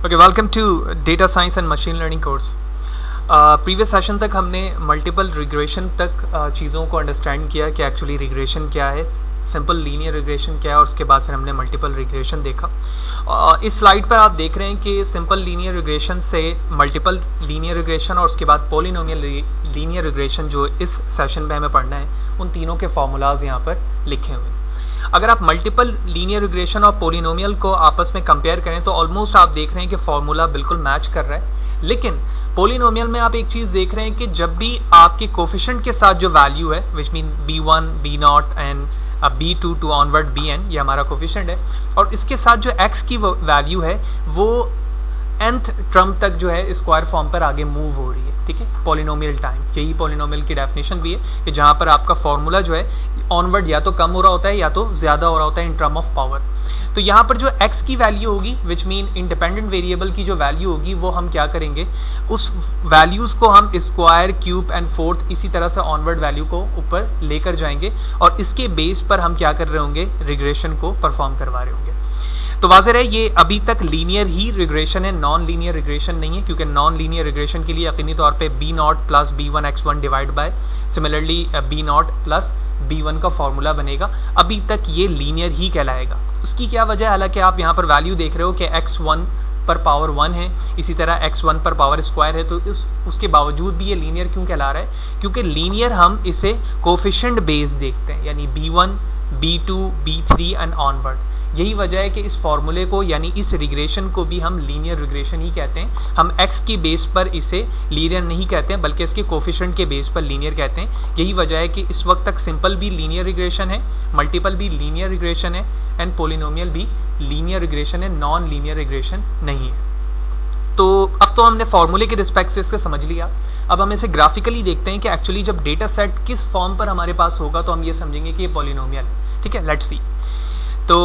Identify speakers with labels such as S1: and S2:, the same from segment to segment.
S1: Okay, welcome to data science and machine learning course. Previous session तक हमने multiple regression तक चीज़ों को अंडरस्टैंड किया कि एक्चुअली रिग्रेशन क्या है, सिंपल लीनियर रिग्रेशन क्या है, और उसके बाद फिर हमने मल्टीपल रिग्रेशन देखा। इस स्लाइड पर आप देख रहे हैं कि सिंपल लीनियर रिग्रेशन से मल्टीपल लीनियर रिग्रेशन और उसके बाद पॉलिनोमियल लीनियर रिग्रेशन जो इस सेशन में हमें पढ़ना है, उन तीनों के फॉर्मूलाज यहाँ पर लिखे हुए हैं। अगर आप मल्टीपल लीनियर रिग्रेशन और पॉलिनोमियल को आपस में कंपेयर करें तो ऑलमोस्ट आप देख रहे हैं कि फॉर्मूला बिल्कुल मैच कर रहा है। लेकिन पॉलिनोमियल में आप एक चीज़ देख रहे हैं कि जब भी आपके कोफिशिएंट के साथ जो वैल्यू है, which mean b1 b0 and b2 to onward bn, ये हमारा कोफिशिएंट है, और इसके साथ जो x की वैल्यू है वो nth टर्म तक जो है स्क्वायर फॉर्म पर आगे मूव हो रही है। ठीक है, पॉलिनोमियल टाइम, यही पॉलिनोमियल की डेफिनेशन भी है कि जहाँ पर आपका फॉर्मूला जो है ऑनवर्ड या तो कम हो रहा होता है या तो ज़्यादा हो रहा होता है इन टर्म ऑफ पावर। तो यहाँ पर जो x की वैल्यू होगी, विच मीन इंडिपेंडेंट वेरिएबल की जो वैल्यू होगी, वो हम क्या करेंगे, उस वैल्यूज़ को हम स्क्वायर, क्यूब एंड फोर्थ इसी तरह से ऑनवर्ड वैल्यू को ऊपर लेकर जाएंगे और इसके बेस पर हम क्या कर रहे होंगे, रिग्रेशन को परफॉर्म करवा रहे होंगे। तो वाज़ेह है ये अभी तक लीनियर ही रिग्रेशन है, नॉन लीनियर रिग्रेशन नहीं है, क्योंकि नॉन लीनियर रिग्रेशन के लिए यकीनी तौर पे b0 plus b1 x1 divide by similarly b0 plus b1 का फॉर्मूला बनेगा। अभी तक ये लीनियर ही कहलाएगा। उसकी क्या वजह है, हालांकि आप यहाँ पर वैल्यू देख रहे हो कि x1 पर पावर 1 है, इसी तरह x1 पर पावर स्क्वायर है, तो उसके बावजूद भी ये लीनियर क्यों कहला रहा है, क्योंकि लीनियर हम इसे कोफिशिएंट बेस देखते हैं, यानी b1 b2 b3 and onward. यही वजह है कि इस फॉर्मूले को यानी इस रिग्रेशन को भी हम लीनियर रिग्रेशन ही कहते हैं। हम x की बेस पर इसे लीनियर नहीं कहते हैं, बल्कि इसके कोफिशिएंट के बेस पर लीनियर कहते हैं। यही वजह है कि इस वक्त तक सिंपल भी लीनियर रिग्रेशन है, मल्टीपल भी लीनियर रिग्रेशन है एंड पॉलिनोमियल भी लीनियर रिग्रेशन है, नॉन लीनियर रिग्रेशन नहीं है। तो अब तो हमने फॉर्मूले के रिस्पेक्ट से इसका समझ लिया। अब हम इसे ग्राफिकली देखते हैं कि एक्चुअली जब डेटा सेट किस फॉर्म पर हमारे पास होगा तो हम ये समझेंगे कि ये पॉलिनोमियल है। ठीक है, लेट्स सी। तो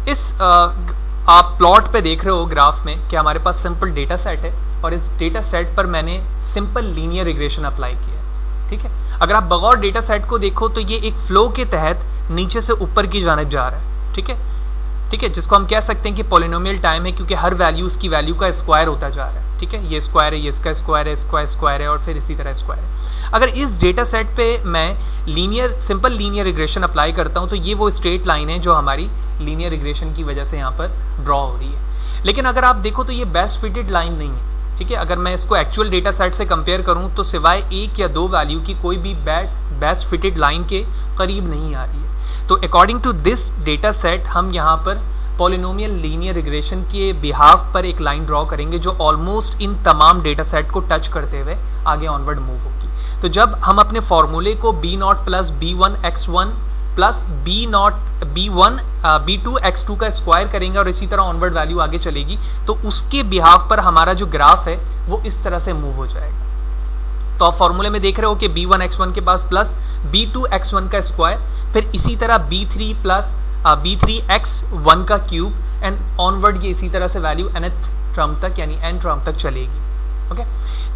S1: इस आप प्लॉट पे देख रहे हो ग्राफ में कि हमारे पास सिंपल डेटा सेट है और इस डेटा सेट पर मैंने सिंपल लीनियर रिग्रेशन अप्लाई किया। ठीक है, अगर आप बगौर डेटा सेट को देखो तो ये एक फ्लो के तहत नीचे से ऊपर की जानिब जा रहा है। ठीक है, जिसको हम कह सकते हैं कि पॉलिनोमियल टाइम है, क्योंकि हर वैल्यू उसकी वैल्यू का स्क्वायर होता जा रहा है। ठीक है, ये स्क्वायर है, ये इसका स्क्वायर है, स्क्वायर है और फिर इसी तरह स्क्वायर है। अगर इस डेटा सेट पे मैं सिंपल लीनियर रिग्रेशन अप्लाई करता हूँ तो ये वो स्ट्रेट लाइन है जो हमारी लीनियर रिग्रेशन की वजह से यहाँ पर ड्रॉ हो रही है। लेकिन अगर आप देखो तो ये बेस्ट फिटेड लाइन नहीं है। ठीक है, अगर मैं इसको एक्चुअल डेटा सेट से कंपेयर करूँ तो सिवाय एक या दो वैल्यू की कोई भी बेस्ट फिटेड लाइन के करीब नहीं आ रही है। तो according to this data set हम यहाँ पर पॉलिनोमियल लीनियर रिग्रेशन के बिहाफ पर एक लाइन ड्रॉ करेंगे जो ऑलमोस्ट इन तमाम डेटा सेट को टच करते हुए आगे ऑनवर्ड मूव होगी। तो जब हम अपने फॉर्मूले को b0 plus b1 x1 plus b1 b2 x2 का स्क्वायर करेंगे और इसी तरह ऑनवर्ड वैल्यू आगे चलेगी, तो उसके बिहाफ पर हमारा जो ग्राफ है वो इस तरह से मूव हो जाएगा। तो आप फॉर्मूले में देख रहे हो कि b1 x1 के पास प्लस b2 x1 का स्क्वायर, फिर इसी तरह b3 प्लस b3 x1 का क्यूब एंड ऑनवर्ड ये इसी तरह से वैल्यू nth टर्म तक यानी n टर्म तक चलेगी। ओके,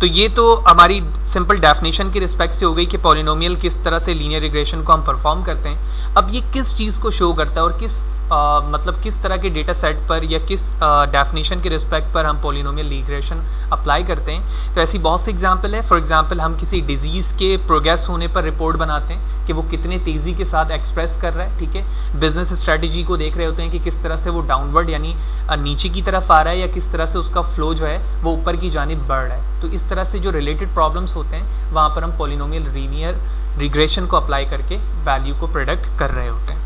S1: तो ये तो हमारी सिंपल डेफिनेशन की रिस्पेक्ट से हो गई कि पॉलिनोमियल किस तरह से लीनियर रिग्रेशन को हम परफॉर्म करते हैं। अब ये किस चीज़ को शो करता है और किस तरह के डेटा सेट पर या किस डेफिनेशन के रिस्पेक्ट पर हम पॉलिनोमियल रिग्रेशन अप्लाई करते हैं। तो ऐसी बहुत सी एग्जांपल है। फॉर एग्जांपल हम किसी डिजीज़ के प्रोग्रेस होने पर रिपोर्ट बनाते हैं कि वो कितने तेज़ी के साथ एक्सप्रेस कर रहा है। ठीक है, बिजनेस स्ट्रेटजी को देख रहे होते हैं कि किस तरह से वो डाउनवर्ड यानी नीचे की तरफ आ रहा है या किस तरह से उसका फ्लो जो है वो ऊपर की जानिब बढ़ रहा है। तो इस तरह से जो रिलेटेड प्रॉब्लम्स होते हैं वहाँ पर हम पॉलिनोमियल लीनियर रिग्रेशन को अप्लाई करके वैल्यू को प्रेडिक्ट कर रहे होते हैं।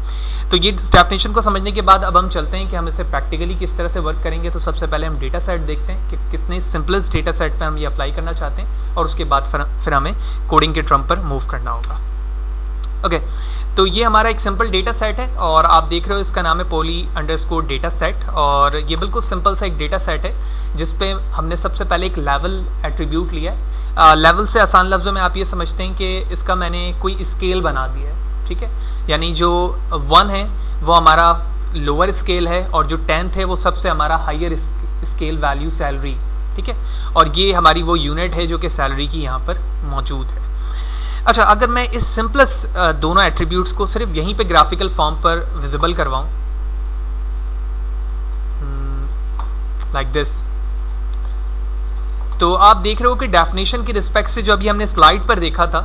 S1: तो ये डेफिनेशन को समझने के बाद अब हम चलते हैं कि हम इसे प्रैक्टिकली किस तरह से वर्क करेंगे। तो सबसे पहले हम डेटा सेट देखते हैं कि कितने सिंपलेस्ट डेटा सेट पर हम ये अप्लाई करना चाहते हैं और उसके बाद फिर हमें कोडिंग के ट्रम पर मूव करना होगा। ओके, तो ये हमारा एक सिंपल डेटा सेट है और आप देख रहे हो इसका नाम है poly_ डेटा सेट और ये बिल्कुल सिंपल सा एक डेटा सेट है जिसपे हमने सबसे पहले एक लेवल एट्रीब्यूट लिया है। लेवल से आसान लफ्ज़ों में आप ये समझते हैं कि इसका मैंने कोई स्केल बना दिया है। ठीक है, यानी जो 1 है वो हमारा लोअर स्केल है और जो 10th है वो सबसे हमारा हायर स्केल वैल्यू सैलरी। ठीक है, और ये हमारी वो यूनिट है जो कि सैलरी की यहाँ पर मौजूद है। अच्छा, अगर मैं इस सिंपलेस्ट दोनों एट्रीब्यूट्स को सिर्फ यहीं पे ग्राफिकल फॉर्म पर विजिबल करवाऊँ, लाइक दिस। तो आप देख रहे हो कि डेफिनेशन की रिस्पेक्ट से जो अभी हमने स्लाइड पर देखा था,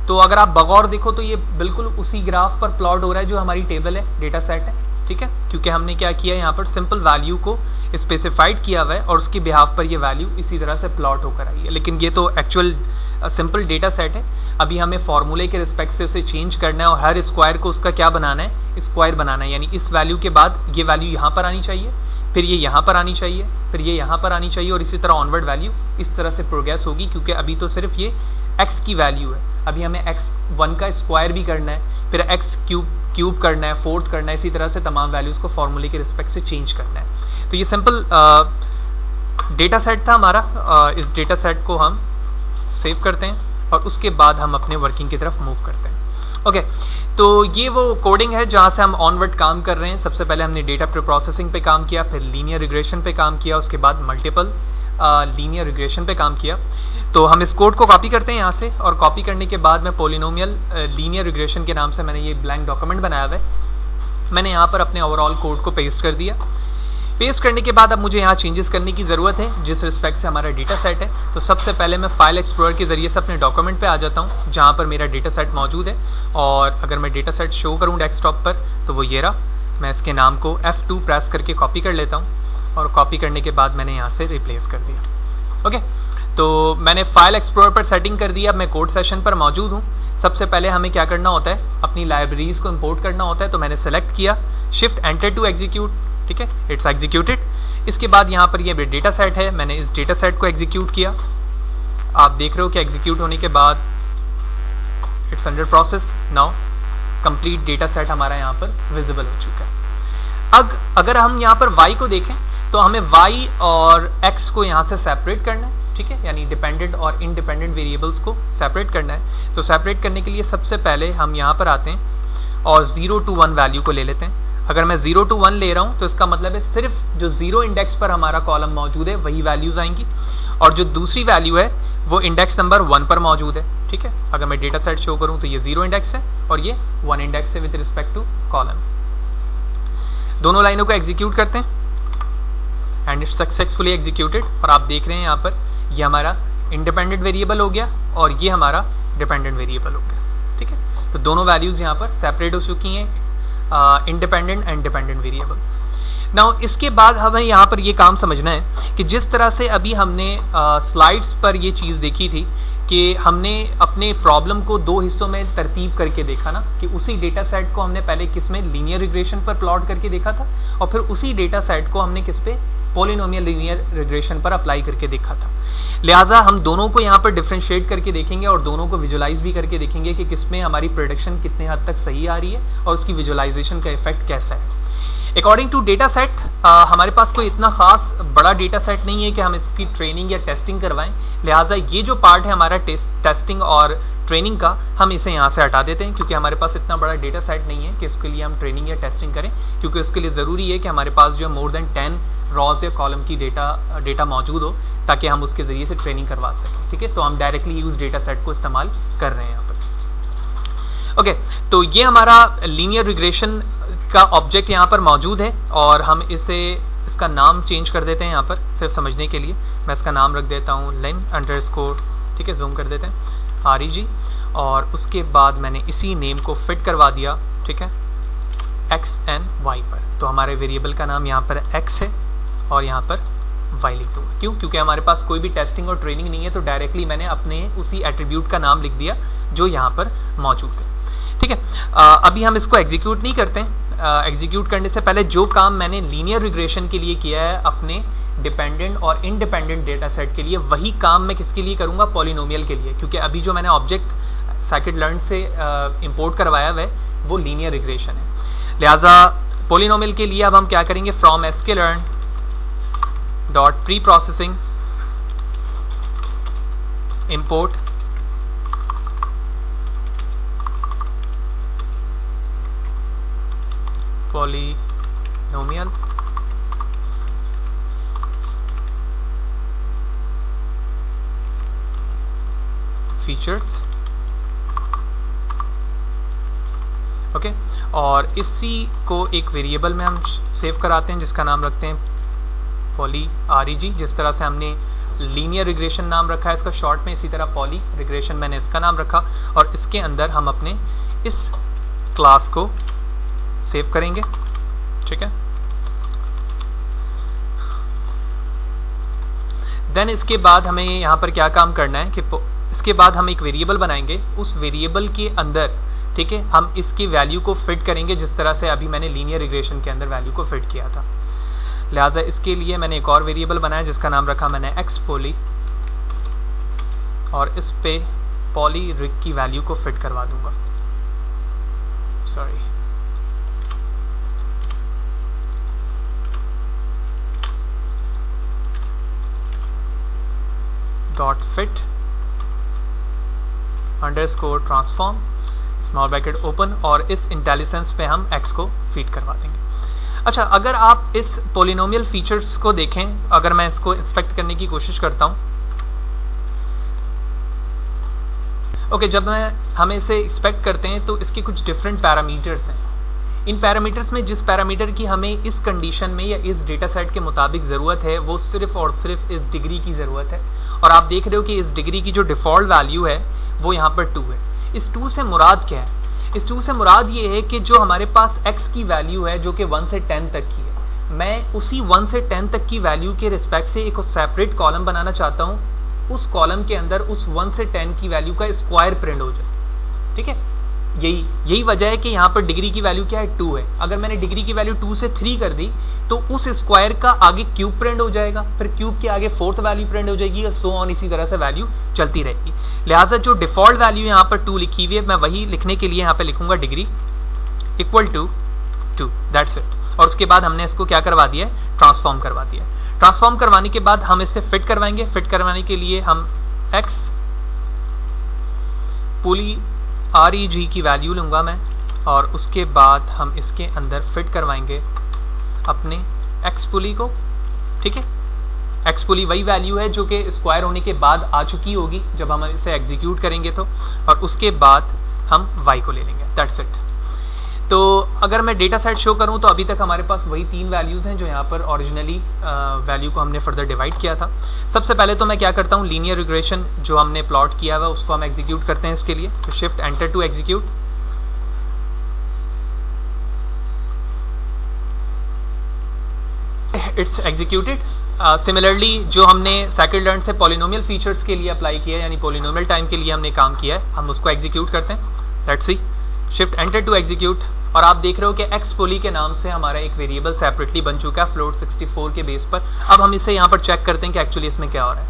S1: तो अगर आप बगौर देखो तो ये बिल्कुल उसी ग्राफ पर प्लॉट हो रहा है जो हमारी टेबल है, डेटा सेट है, ठीक है, क्योंकि हमने क्या किया यहाँ पर सिंपल वैल्यू को स्पेसिफाइड किया हुआ है और उसकी बिहाफ पर ये वैल्यू इसी तरह से प्लॉट होकर आई है। लेकिन ये तो एक्चुअल सिंपल डेटा सेट है, अभी हमें फॉर्मूले के रिस्पेक्ट से उसे चेंज करना है और हर स्क्वायर को उसका क्या बनाना है, स्क्वायर बनाना है। यानी इस वैल्यू के बाद ये वैल्यू यहाँ पर आनी चाहिए, फिर ये यहाँ पर आनी चाहिए, फिर ये यहाँ पर आनी चाहिए और इसी तरह ऑनवर्ड वैल्यू इस तरह से प्रोग्रेस होगी, क्योंकि अभी तो सिर्फ ये x की वैल्यू है, अभी हमें x1 का स्क्वायर भी करना है, फिर x क्यूब करना है, फोर्थ करना है, इसी तरह से तमाम वैल्यूज़ को फॉर्मूले के रिस्पेक्ट से चेंज करना है। तो ये सिंपल डेटा सेट था हमारा। इस डेटा सेट को हम सेव करते हैं और उसके बाद हम अपने वर्किंग की तरफ मूव करते हैं। ओके, तो ये वो कोडिंग है जहाँ से हम ऑनवर्ड काम कर रहे हैं। सबसे पहले हमने डेटा प्रोसेसिंग पे काम किया, फिर लीनियर रिग्रेशन पे काम किया, उसके बाद मल्टीपल लीनियर रिग्रेशन पे काम किया। तो हम इस कोड को कॉपी करते हैं यहाँ से, और कॉपी करने के बाद मैं पॉलिनोमियल लीनियर रिग्रेशन के नाम से मैंने ये ब्लैंक डॉक्यूमेंट बनाया हुआ है। मैंने यहाँ पर अपने ओवरऑल कोड को पेस्ट कर दिया। पेस्ट करने के बाद अब मुझे यहाँ चेंजेस करने की ज़रूरत है जिस रिस्पेक्ट से हमारा डेटा सेट है। तो सबसे पहले मैं फाइल एक्सप्लोरर के ज़रिए से अपने डॉक्यूमेंट पे आ जाता हूँ जहाँ पर मेरा डेटा सेट मौजूद है, और अगर मैं डेटा सेट शो करूँ डेस्कटॉप पर तो वो ये रहा। मैं इसके नाम को F2 प्रेस करके कॉपी कर लेता हूँ, और कॉपी करने के बाद मैंने यहाँ से रिप्लेस कर दिया। ओके, तो मैंने फाइल एक्सप्लोरर पर सेटिंग कर दिया। मैं कोड सेशन पर मौजूद हूँ। सबसे पहले हमें क्या करना होता है, अपनी लाइब्रेरीज को इंपोर्ट करना होता है। तो मैंने सेलेक्ट किया, शिफ्ट एंटर टू एग्जीक्यूट, ठीक है, इट्स एग्जीक्यूटेड। इसके बाद यहाँ पर ये डेटा सेट है, मैंने इस डेटा सेट को एग्जीक्यूट किया। आप देख रहे हो कि एग्जीक्यूट होने के बाद it's under process. Now complete data set हमारा यहाँ पर विजिबल हो चुका है। अगर हम यहाँ पर y को देखें तो हमें y और x को यहाँ से सेपरेट करना है, ठीक है, यानी डिपेंडेंट और इंडिपेंडेंट वेरिएबल्स को सेपरेट करना है। तो सेपरेट करने के लिए सबसे पहले हम यहाँ पर आते हैं और 0 to 1 वैल्यू को ले लेते हैं। अगर मैं 0 to 1 ले रहा हूँ तो इसका मतलब है सिर्फ जो 0 इंडेक्स पर हमारा कॉलम मौजूद है वही वैल्यूज आएंगी, और जो दूसरी वैल्यू है वो इंडेक्स नंबर 1 पर मौजूद है, ठीक है। अगर मैं डेटा सेट शो करूँ तो ये 0 इंडेक्स है और ये 1 इंडेक्स है विद रिस्पेक्ट टू कॉलम। दोनों लाइनों को एग्जीक्यूट करते हैं एंड इट्स सक्सेसफुली एग्जीक्यूटेड। और आप देख रहे हैं यहाँ पर ये हमारा इंडिपेंडेंट वेरिएबल हो गया और ये हमारा डिपेंडेंट वेरिएबल हो गया, ठीक है। तो दोनों वैल्यूज यहाँ पर सेपरेट हो चुकी हैं, independent and dependent variable. Now इसके बाद हमें यहाँ पर ये काम समझना है कि जिस तरह से अभी हमने स्लाइड्स पर ये चीज़ देखी थी कि हमने अपने प्रॉब्लम को दो हिस्सों में तरतीब करके देखा ना, कि उसी डेटा सेट को हमने पहले किस में लीनियर रिग्रेशन पर प्लॉट करके देखा था, और फिर उसी डेटा सेट को हमने किस पे पॉलिनोमियल लीनियर रिग्रेशन पर अप्लाई करके देखा था। लिहाजा हम दोनों को यहाँ पर डिफ्रेंशिएट करके देखेंगे और दोनों को विजुलाइज भी करके देखेंगे कि किसमें हमारी प्रेडिक्शन कितने हद तक सही आ रही है और उसकी विजुलाइजेशन का इफेक्ट कैसा है। अकॉर्डिंग टू डेटा सेट हमारे पास कोई इतना खास बड़ा डेटा सेट नहीं है कि हम इसकी ट्रेनिंग या टेस्टिंग करवाएं। लिहाजा ये जो पार्ट है हमारा टेस्टिंग और ट्रेनिंग का, हम इसे यहाँ से हटा देते हैं, क्योंकि हमारे पास इतना बड़ा डेटा सेट नहीं है कि इसके लिए हम ट्रेनिंग या टेस्टिंग करें, क्योंकि उसके लिए ज़रूरी है कि हमारे पास जो मोर देन 10 रॉज या कॉलम की डेटा मौजूद हो ताकि हम उसके ज़रिए से ट्रेनिंग करवा सकें, ठीक है। तो हम डायरेक्टली यूज डेटा सेट को इस्तेमाल कर रहे हैं यहाँ पर। ओके, तो ये हमारा लीनियर रिग्रेशन का ऑब्जेक्ट यहाँ पर मौजूद है और हम इसका नाम चेंज कर देते हैं यहाँ पर सिर्फ समझने के लिए। मैं इसका नाम रख देता हूँ len_, ठीक है, जूम कर देते हैं REG, और उसके बाद मैंने इसी नेम को फिट करवा दिया, ठीक है, x and y पर। तो हमारे वेरिएबल का नाम यहाँ पर x है और यहाँ पर y लिख दूँगा। क्यों? क्योंकि हमारे पास कोई भी टेस्टिंग और ट्रेनिंग नहीं है, तो डायरेक्टली मैंने अपने उसी एट्रीब्यूट का नाम लिख दिया जो यहाँ पर मौजूद है, ठीक है। अभी हम इसको एग्जीक्यूट नहीं करते हैं। एग्जीक्यूट करने से पहले जो काम मैंने लीनियर रिग्रेशन के लिए किया है अपने डिपेंडेंट और इंडिपेंडेंट डेटा सेट के लिए, वही काम मैं किसके लिए करूँगा, पॉलिनोमियल के लिए, क्योंकि अभी जो मैंने ऑब्जेक्ट scikit-learn से इंपोर्ट करवाया हुआ है वो लीनियर रिग्रेशन है। लिहाजा पॉलिनोमियल के लिए अब हम क्या करेंगे, from sklearn dot pre processing import polynomial features, okay. और इसी को एक वेरिएबल में हम सेव कराते हैं जिसका नाम रखते हैं पॉली REG, जिस तरह से हमने लीनियर रिग्रेशन नाम रखा है इसका शॉर्ट में, इसी तरह पॉली रिग्रेशन मैंने इसका नाम रखा, और इसके अंदर हम अपने इस क्लास को सेव करेंगे। ठीक है, देन इसके बाद हमें यहाँ पर क्या काम करना है कि इसके बाद हम एक वेरिएबल बनाएंगे, उस वेरिएबल के अंदर, ठीक है, हम इसकी वैल्यू को फिट करेंगे जिस तरह से अभी मैंने लीनियर रिग्रेशन के अंदर वैल्यू को फिट किया था। लिहाजा इसके लिए मैंने एक और वेरिएबल बनाया जिसका नाम रखा मैंने एक्स पोली, और इस पे पॉली रिग की वैल्यू को फिट करवा दूंगा। Sorry, dot fit underscore transform small bracket open, और इस इंटेलिजेंस पे हम x को फीड करवा देंगे। अच्छा, अगर आप इस पोलिनोमियल फीचर्स को देखें, अगर मैं इसको इंस्पेक्ट करने की कोशिश करता हूं, ओके, जब हम इसे एक्सपेक्ट करते हैं तो इसके कुछ डिफरेंट पैरामीटर्स हैं। इन पैरामीटर्स में जिस पैरामीटर की हमें इस कंडीशन में या इस डेटा सेट के मुताबिक ज़रूरत है वो सिर्फ और सिर्फ इस डिग्री की ज़रूरत है, और आप देख रहे हो कि इस डिग्री की जो डिफ़ॉल्ट वैल्यू है वो यहाँ पर 2 है। इस 2 से मुराद क्या है? इस 2 से मुराद ये है कि जो हमारे पास x की वैल्यू है जो कि 1 से 10 तक की है, मैं उसी 1 से 10 तक की वैल्यू के रिस्पेक्ट से एक सेपरेट कॉलम बनाना चाहता हूँ, उस कॉलम के अंदर उस 1 से 10 की वैल्यू का स्क्वायर प्रिंट हो जाए। ठीक है, यही वजह है कि यहाँ पर डिग्री की वैल्यू क्या है, 2 है। अगर मैंने डिग्री की वैल्यू 2 से 3 कर दी तो उस स्क्वायर का आगे क्यूब प्रिंट हो जाएगा, फिर क्यूब के आगे 4th वैल्यू प्रिंट हो जाएगी, और सो ऑन, इसी तरह से वैल्यू चलती रहेगी। लिहाजा जो डिफॉल्ट वैल्यू यहाँ पर 2 लिखी हुई है, मैं वही लिखने के लिए यहाँ पे लिखूंगा degree equal to 2, that's it. और उसके बाद हमने इसको क्या करवा दिया है, ट्रांसफॉर्म करवा दिया। ट्रांसफॉर्म करवाने के बाद हम इसे फिट करवाएंगे। फिट करवाने के लिए हम एक्स पोली REG की वैल्यू लूंगा मैं, और उसके बाद हम इसके अंदर फिट करवाएंगे अपने एक्स पुली को। ठीक है, एक्स पुली वही वैल्यू है जो कि स्क्वायर होने के बाद आ चुकी होगी जब हम इसे एग्जीक्यूट करेंगे तो, और उसके बाद हम y को ले लेंगे, दैट्स इट। तो अगर मैं डेटा सेट शो करूं तो अभी तक हमारे पास वही 3 वैल्यूज़ हैं जो यहाँ पर ओरिजिनली वैल्यू को हमने फर्दर डिवाइड किया था। सबसे पहले तो मैं क्या करता हूँ, लीनियर रिग्रेशन जो हमने प्लॉट किया हुआ उसको हम एग्जीक्यूट करते हैं। इसके लिए तो shift enter to execute. It's executed. Similarly जो हमने सेकंड से पॉलिनोमियल फीचर्स के लिए अप्लाई किया है, यानी पॉलिनोमियल टाइम के लिए हमने काम किया है, हम उसको एग्जीक्यूट करते हैं। Let's see, shift enter to execute, और आप देख रहे हो कि एक्स पोली के नाम से हमारा एक वेरिएबल सेपरेटली बन चुका है फ्लोट 64 के बेस पर। अब हम इसे यहाँ पर चेक करते हैं कि एक्चुअली इसमें क्या हो रहा है।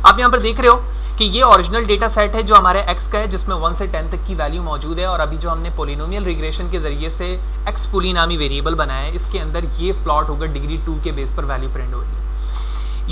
S1: आप यहाँ पर देख रहे हो कि ये ओरिजिनल डेटा सेट है जो हमारे x का है, जिसमें 1 से 10 तक की वैल्यू मौजूद है, और अभी जो हमने पोलिनोमियल रिग्रेशन के जरिए से एक्स पोली नामी वेरिएबल बनाया है, इसके अंदर ये प्लॉट होगा डिग्री 2 के बेस पर वैल्यू प्रिंट हो रही है।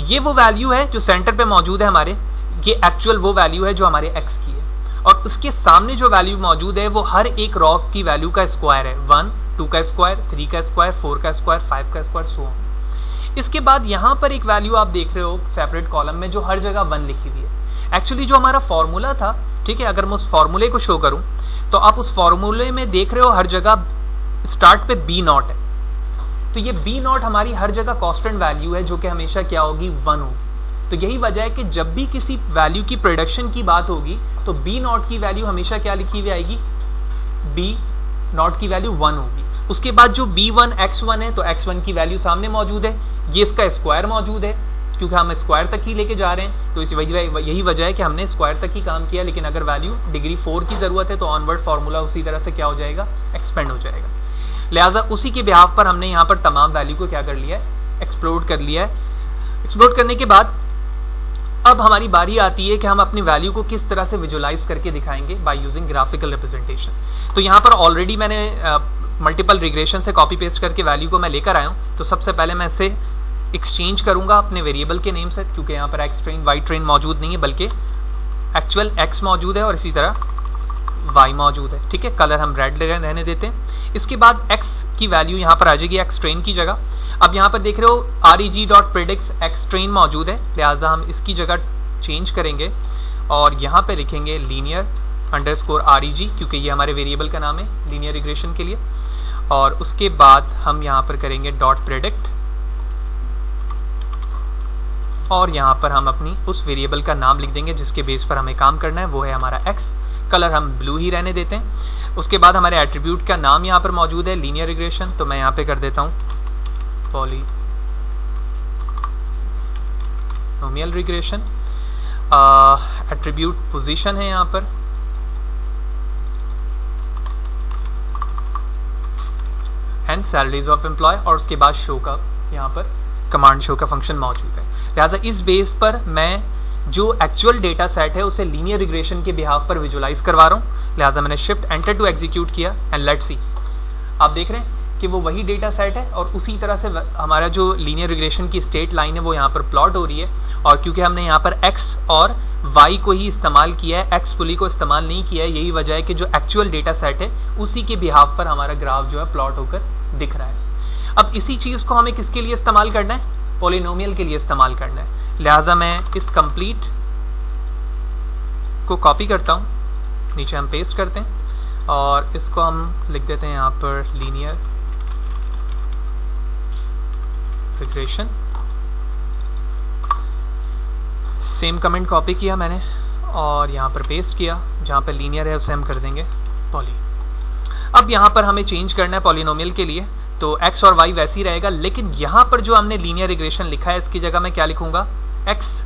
S1: ये वो वैल्यू है जो सेंटर पे मौजूद है हमारे, ये एक्चुअल वो वैल्यू है जो हमारे x की है, और उसके सामने जो वैल्यू मौजूद है वो हर एक रॉ की वैल्यू का स्क्वायर है, 1, 2 का स्क्वायर, 3 का स्क्वायर, 4 का स्क्वायर, 5 का स्क्वायर, सो ऑन। इसके बाद यहाँ पर एक वैल्यू आप देख रहे हो सेपरेट कॉलम में जो हर जगह 1 लिखी हुई है। एक्चुअली जो हमारा फॉर्मूला था, ठीक है, अगर मैं उस फॉर्मूले को शो करूं तो आप उस फॉर्मूले में देख रहे हो हर जगह स्टार्ट पे B0 है, तो ये B0 हमारी हर जगह कांस्टेंट वैल्यू है जो कि हमेशा क्या होगी, 1 होगी। तो यही वजह है कि जब भी किसी वैल्यू की प्रोडक्शन की बात होगी तो B0 की वैल्यू हमेशा क्या लिखी हुई आएगी, B0 की वैल्यू 1 होगी। उसके बाद जो B1 x1 है तो x1 की वैल्यू सामने मौजूद है, ये इसका स्क्वायर मौजूद है क्योंकि हम स्क्वायर तक ही लेके जा रहे हैं, तो यही वजह है कि हमने स्क्वायर तक ही काम किया। लेकिन अगर वैल्यू डिग्री 4 की ज़रूरत है तो ऑनवर्ड फार्मूला उसी तरह से क्या हो जाएगा, एक्सपेंड हो जाएगा। लिहाजा उसी के बिहाफ पर हमने यहाँ पर तमाम वैल्यू को क्या कर लिया है, एक्सप्लोड कर लिया है। एक्सप्लोड करने के बाद अब हमारी बारी आती है कि हम अपनी वैल्यू को किस तरह से विजुलाइज करके दिखाएंगे बाय यूजिंग ग्राफिकल रिप्रेजेंटेशन। तो यहाँ पर ऑलरेडी मैंने मल्टीपल रिग्रेशन से कॉपी पेस्ट करके वैल्यू को मैं लेकर आया हूँ। तो सबसे पहले मैं इसे एक्सचेंज करूंगा अपने वेरिएबल के नेम से, क्योंकि यहाँ पर एक्स ट्रेन वाई ट्रेन मौजूद नहीं है, बल्कि एक्चुअल एक्स मौजूद है और इसी तरह वाई मौजूद है। ठीक है, कलर हम रेड रहने देते हैं। इसके बाद एक्स की वैल्यू यहाँ पर आ जाएगी एक्स ट्रेन की जगह। अब यहाँ पर देख रहे हो reg.predicts एक्स ट्रेन मौजूद है, लिहाजा हम इसकी जगह चेंज करेंगे और यहाँ पे लिखेंगे लीनियर अंडरस्कोर reg, क्योंकि ये हमारे वेरिएबल का नाम है लीनियर रिग्रेशन के लिए। और उसके बाद हम यहाँ पर करेंगे डॉट प्रेडिक्ट और यहाँ पर हम अपनी उस वेरिएबल का नाम लिख देंगे जिसके बेस पर हमें काम करना है, वो है हमारा x। कलर हम ब्लू ही रहने देते हैं। उसके बाद हमारे एट्रीब्यूट का नाम यहाँ पर मौजूद है लीनियर रिग्रेशन, तो मैं यहाँ पे कर देता हूँ पॉलिनोमियल रिग्रेशन। एट्रीब्यूट पोजीशन है यहाँ पर, एंड सैलरीज ऑफ एम्प्लॉय, और उसके बाद शो का यहाँ पर कमांड शो का फंक्शन मौजूद है। लिहाजा इस बेस पर मैं जो एक्चुअल डेटा सेट है उसे लीनियर रिग्रेशन के बिहाफ पर विजुलाइज करवा रहा हूँ। लिहाजा मैंने शिफ्ट एंटर टू एग्जीक्यूट किया एंड लेट्स सी, आप देख रहे हैं कि वो वही डेटा सेट है और उसी तरह से हमारा जो लीनियर रिग्रेशन की स्टेट लाइन है वो यहाँ पर प्लॉट हो रही है। और क्योंकि हमने यहाँ पर x और y को ही इस्तेमाल किया है, x पुली को इस्तेमाल नहीं किया है, यही वजह है कि जो एक्चुअल डेटा सेट है उसी के बिहाफ पर हमारा ग्राफ जो है प्लॉट होकर दिख रहा है। अब इसी चीज़ को हमें किसके लिए इस्तेमाल करना है? पॉलिनोमियल के लिए इस्तेमाल करना है। लिहाजा मैं इस कंप्लीट को कॉपी करता हूँ, नीचे हम पेस्ट करते हैं और इसको हम लिख देते हैं यहाँ पर linear regression. Same comment copy किया मैंने और यहाँ पर पेस्ट किया, जहाँ पर लीनियर है उसे हम कर देंगे पॉली। अब यहाँ पर हमें चेंज करना है पॉलिनोमियल के लिए, तो x और y वैसे ही रहेगा, लेकिन यहाँ पर जो हमने लीनियर रिग्रेशन लिखा है इसकी जगह मैं क्या लिखूंगा? x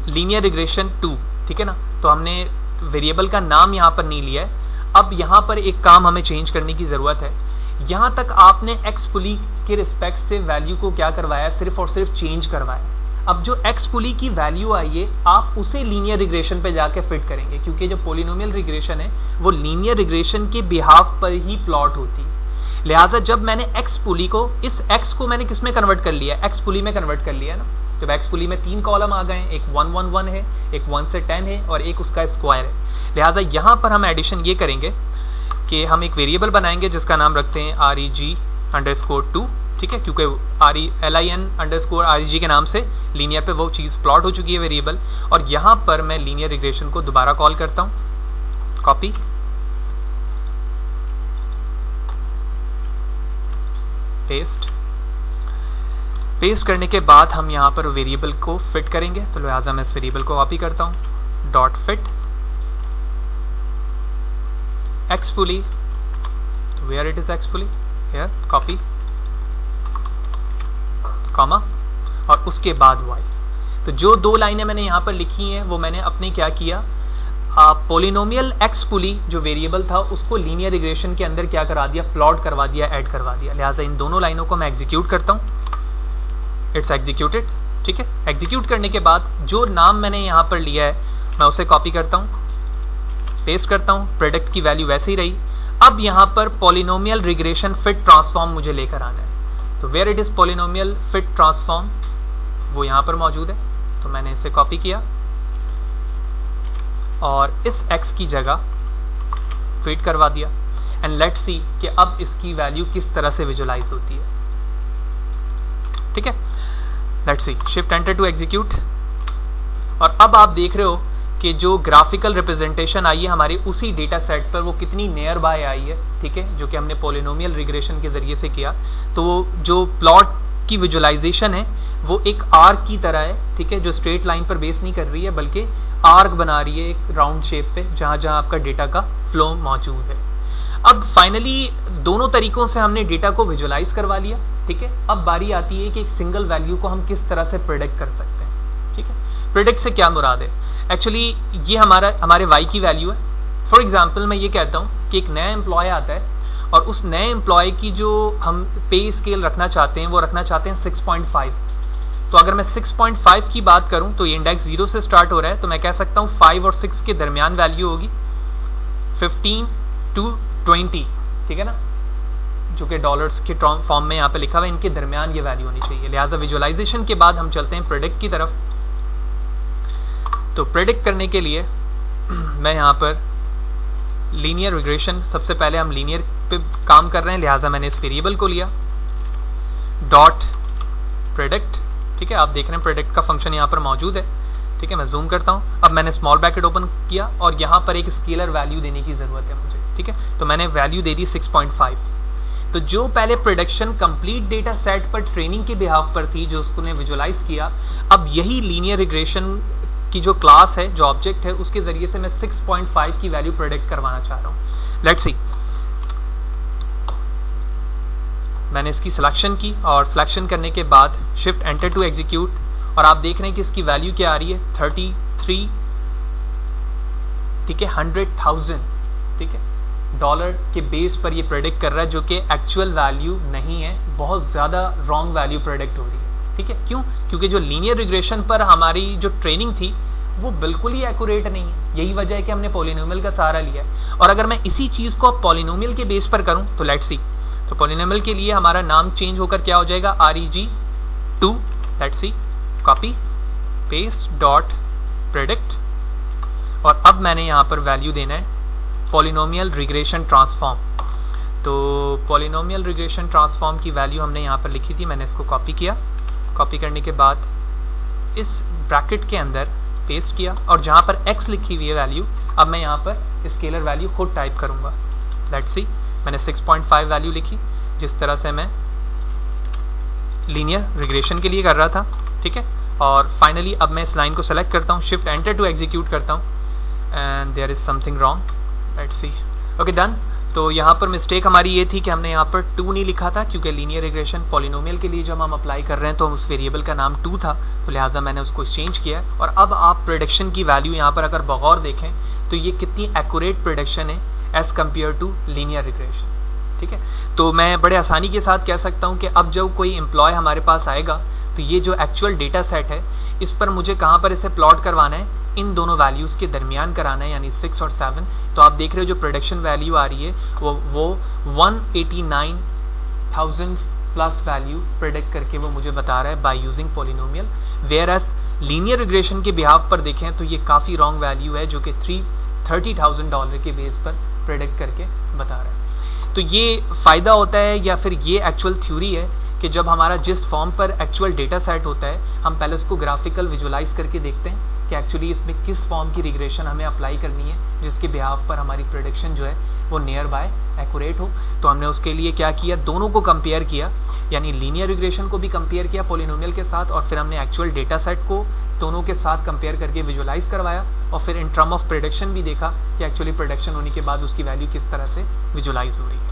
S1: लीनियर रिग्रेशन 2, ठीक है ना। तो हमने वेरिएबल का नाम यहाँ पर नहीं लिया है। अब यहाँ पर एक काम हमें चेंज करने की ज़रूरत है। यहाँ तक आपने x पुली के रिस्पेक्ट से वैल्यू को क्या करवाया? सिर्फ और सिर्फ चेंज करवाया। अब जो x पुली की वैल्यू आई है आप उसे लीनियर रिग्रेशन पे जाके फिट करेंगे, क्योंकि जो पॉलिनोमियल रिग्रेशन है वो लीनियर रिग्रेशन के बिहाफ पर ही प्लॉट होती है। लिहाजा जब मैंने x पुली को, इस x को मैंने किस में कन्वर्ट कर लिया? x पुली में कन्वर्ट कर लिया ना। जब x पुली में 3 कॉलम आ गए, एक 1 1 1 है, एक 1 से 10 है और एक उसका स्क्वायर है। लिहाजा यहाँ पर हम एडिशन ये करेंगे कि हम एक वेरिएबल बनाएंगे जिसका नाम रखते हैं reg_2, ठीक है, क्योंकि lin_reg के नाम से लीनियर पे वो चीज़ प्लॉट हो चुकी है वेरिएबल। और यहाँ पर मैं लीनियर रिग्रेशन को दोबारा कॉल करता हूँ, कॉपी, पेस्ट करने के बाद हम यहाँ पर वेरिएबल को फिट करेंगे। तो लिहाजा मैं इस वेरिएबल को कॉपी करता हूँ, डॉट फिट x पुली, तो where it is x poly, here copy, comma, और उसके बाद y। तो जो 2 लाइनें मैंने यहाँ पर लिखी हैं वो मैंने अपने क्या किया, पॉलिनोमियल x पुली जो वेरिएबल था उसको लीनियर रिग्रेशन के अंदर क्या करा दिया? प्लॉट करवा दिया, ऐड करवा दिया। लिहाजा इन दोनों लाइनों को मैं एग्जीक्यूट करता हूँ, इट्स एग्जीक्यूटेड, ठीक है। एग्जीक्यूट करने के बाद जो नाम मैंने यहाँ पर लिया है मैं उसे कॉपी करता हूँ, पेस्ट करता हूँ, प्रोडक्ट की वैल्यू वैसे ही रही। अब यहाँ पर पॉलिनोमियल रिग्रेशन फिट ट्रांसफॉर्म मुझे लेकर आना है। तो where it is polynomial fit transform, वो यहाँ पर मौजूद है, तो मैंने इसे कॉपी किया और इस x की जगह फिट करवा दिया। एंड लेट्स सी कि अब इसकी वैल्यू किस तरह से विजुलाइज होती है, ठीक है। Let's see, shift enter to execute, और अब आप देख रहे हो कि जो ग्राफिकल रिप्रेजेंटेशन आई है हमारी उसी डेटा सेट पर वो कितनी नियर बाय आई है, ठीक है, जो कि हमने पॉलिनोमियल रिग्रेशन के जरिए से किया। तो वो जो प्लॉट की विजुलाइजेशन है वो एक आर्क की तरह है, ठीक है, जो स्ट्रेट लाइन पर बेस नहीं कर रही है बल्कि आर्क बना रही है एक राउंड शेप पे, जहाँ जहाँ आपका डेटा का फ्लो मौजूद है। अब फाइनली दोनों तरीकों से हमने डेटा को विजुलाइज करवा लिया, ठीक है। अब बारी आती है कि एक सिंगल वैल्यू को हम किस तरह से प्रेडिक्ट कर सकते हैं, ठीक है। प्रेडिक्ट से क्या मुराद है? एक्चुअली ये हमारे y की वैल्यू है। फॉर एग्जाम्पल मैं ये कहता हूँ कि एक नया एम्प्लॉय आता है और उस नए एम्प्लॉय की जो हम पे स्केल रखना चाहते हैं वो रखना चाहते हैं 6.5। तो अगर मैं 6.5 की बात करूं तो ये इंडेक्स 0 से स्टार्ट हो रहा है, तो मैं कह सकता हूं 5 और 6 के दरमियान वैल्यू होगी 15 to 20, ठीक है ना, जो कि डॉलर्स के फॉर्म में यहाँ पे लिखा हुआ है, इनके दरमियान ये वैल्यू होनी चाहिए। लिहाजा विजुअलाइजेशन के बाद हम चलते हैं प्रेडिक्ट की तरफ। तो प्रेडिक्ट करने के लिए मैं यहाँ पर लीनियर रिग्रेशन, सबसे पहले हम लीनियर पे काम कर रहे हैं, लिहाजा मैंने इस वेरिएबल को लिया, डॉट प्रेडिक्ट, ठीक है। आप देख रहे हैं प्रेडिक्ट का फंक्शन यहाँ पर मौजूद है, ठीक है। मैं जूम करता हूँ, अब मैंने स्मॉल ब्रैकेट ओपन किया और यहाँ पर एक स्केलर वैल्यू देने की ज़रूरत है मुझे, ठीक है। तो मैंने वैल्यू दे दी 6.5। तो जो पहले प्रेडिक्शन कंप्लीट डेटा सेट पर ट्रेनिंग के बिहाफ पर थी, जो उसने विजुलाइज किया, अब यही लीनियर रिग्रेशन की जो क्लास है, जो ऑब्जेक्ट है, उसके जरिए से मैं 6.5 की वैल्यू प्रेडिक्ट करवाना चाह रहा हूँ। लेट्स सी, मैंने इसकी सिलेक्शन की और सिलेक्शन करने के बाद शिफ्ट एंटर टू एग्जीक्यूट, और आप देख रहे हैं कि इसकी वैल्यू क्या आ रही है, 33, ठीक है, 100,000, ठीक है, डॉलर के बेस पर ये प्रेडिक्ट कर रहा है, जो कि एक्चुअल वैल्यू नहीं है, बहुत ज़्यादा रॉन्ग वैल्यू प्रेडिक्ट हो रही है। ठीक है, क्यों? क्योंकि जो लीनियर रिग्रेशन पर हमारी जो ट्रेनिंग थी वो बिल्कुल ही एक्यूरेट नहीं है। यही वजह है कि हमने पॉलिनोमियल का सहारा लिया है। और अगर मैं इसी चीज़ को पॉलिनोमियल के बेस पर करूँ तो लेट्स सी, तो पॉलिनोमियल के लिए हमारा नाम चेंज होकर क्या हो जाएगा, REG2, let's see, copy paste dot predict, और अब मैंने यहाँ पर वैल्यू देना है पॉलिनोमियल रिग्रेशन ट्रांसफॉर्म। तो पॉलिनोमियल रिग्रेशन ट्रांसफॉर्म की वैल्यू हमने यहाँ पर लिखी थी, मैंने इसको कॉपी किया, कॉपी करने के बाद इस ब्रैकेट के अंदर पेस्ट किया, और जहाँ पर x लिखी हुई है वैल्यू, अब मैं यहाँ पर स्केलर वैल्यू खुद टाइप करूँगा। लेट्स सी, मैंने 6.5 वैल्यू लिखी, जिस तरह से मैं लीनियर रिग्रेशन के लिए कर रहा था। ठीक है, और फाइनली अब मैं इस लाइन को सेलेक्ट करता हूँ, शिफ्ट एंटर टू एग्जीक्यूट करता हूँ, and there is something wrong, let's see, okay done. तो यहाँ पर मिस्टेक हमारी ये थी कि हमने यहाँ पर 2 नहीं लिखा था, क्योंकि लीनियर रिग्रेशन पॉलिनोमियल के लिए जब हम अप्लाई कर रहे हैं तो उस वेरिएबल का नाम 2 था, तो लिहाजा मैंने उसको चेंज किया है। और अब आप प्रेडिक्शन की वैल्यू यहाँ पर अगर बगौर देखें तो ये कितनी एक्यूरेट प्रेडिक्शन है as compare to linear regression. ठीक है, तो मैं बड़े आसानी के साथ कह सकता हूँ कि अब जब कोई एम्प्लॉय हमारे पास आएगा तो ये जो एक्चुअल डेटा सेट है, इस पर मुझे कहाँ पर इसे प्लॉट करवाना है, इन दोनों वैल्यूज़ के दरमियान कराना है, यानी 6 और 7। तो आप देख रहे हो जो प्रोडक्शन वैल्यू आ रही है वो 189,000 प्लस वैल्यू प्रेडिक्ट करके वो मुझे बता रहा है by using polynomial. Whereas linear regression के बिहाफ पर देखें तो ये काफ़ी रॉन्ग वैल्यू है, जो कि $30,000 के बेस पर प्रेडिक्ट करके बता रहा है। तो ये फ़ायदा होता है, या फिर ये एक्चुअल थ्योरी है कि जब हमारा जिस फॉर्म पर एक्चुअल डेटा सेट होता है, हम पहले उसको ग्राफिकल विजुलाइज करके देखते हैं कि एक्चुअली इसमें किस फॉर्म की रिग्रेशन हमें अप्लाई करनी है, जिसके बिहाफ पर हमारी प्रेडिक्शन जो है वो नियर बाय एक्यूरेट हो। तो हमने उसके लिए क्या किया, दोनों को कंपेयर किया, यानी लीनियर रिग्रेशन को भी कंपेयर किया पॉलिनोमियल के साथ, और फिर हमने एक्चुअल डेटा सेट को दोनों के साथ कंपेयर करके विजुलाइज करवाया, और फिर इन टर्म ऑफ प्रेडिक्शन भी देखा कि एक्चुअली प्रेडिक्शन होने के बाद उसकी वैल्यू किस तरह से विजुलाइज हो रही है।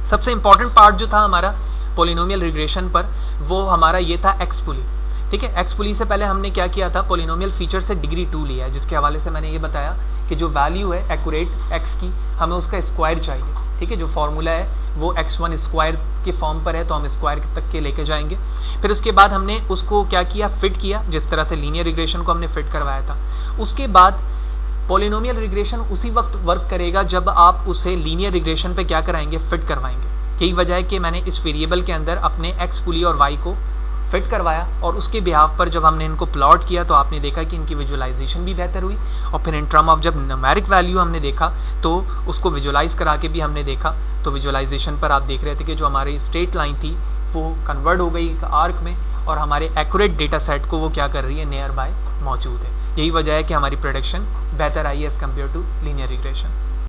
S1: सबसे इंपॉर्टेंट पार्ट जो था हमारा पॉलिनोमियल रिग्रेशन पर, वो हमारा ये था एक्स पुली। ठीक है, एक्स पुली से पहले हमने क्या किया था, पॉलिनोमियल फीचर से डिग्री 2 लिया है, जिसके हवाले से मैंने ये बताया कि जो वैल्यू है एक्यूरेट एक्स की, हमें उसका स्क्वायर चाहिए। ठीक है, जो फॉर्मूला है वो x1 स्क्वायर के फॉर्म पर है, तो हम स्क्वायर तक के लेके जाएंगे। फिर उसके बाद हमने उसको क्या किया, फिट किया, जिस तरह से लीनियर रिग्रेशन को हमने फिट करवाया था। उसके बाद पॉलिनोमियल रिग्रेशन उसी वक्त वर्क करेगा जब आप उसे लीनियर रिग्रेशन पे क्या कराएंगे, फिट करवाएंगे। यही वजह है कि मैंने इस वेरिएबल के अंदर अपने एक्स पुली और वाई को फिट करवाया, और उसके बिहाफ पर जब हमने इनको प्लॉट किया तो आपने देखा कि इनकी विजुअलाइजेशन भी बेहतर हुई। और फिर इन टर्म ऑफ जब न्यूमेरिक वैल्यू हमने देखा तो उसको विजुअलाइज करा के भी हमने देखा, तो विजुअलाइजेशन पर आप देख रहे थे कि जो हमारी स्ट्रेट लाइन थी वो कन्वर्ट हो गई आर्क में, और हमारे एक्यूरेट डेटा सेट को वो क्या कर रही है, नियर बाय मौजूद है। यही वजह है कि हमारी प्रेडिक्शन बेहतर आई है as compare to linear regression.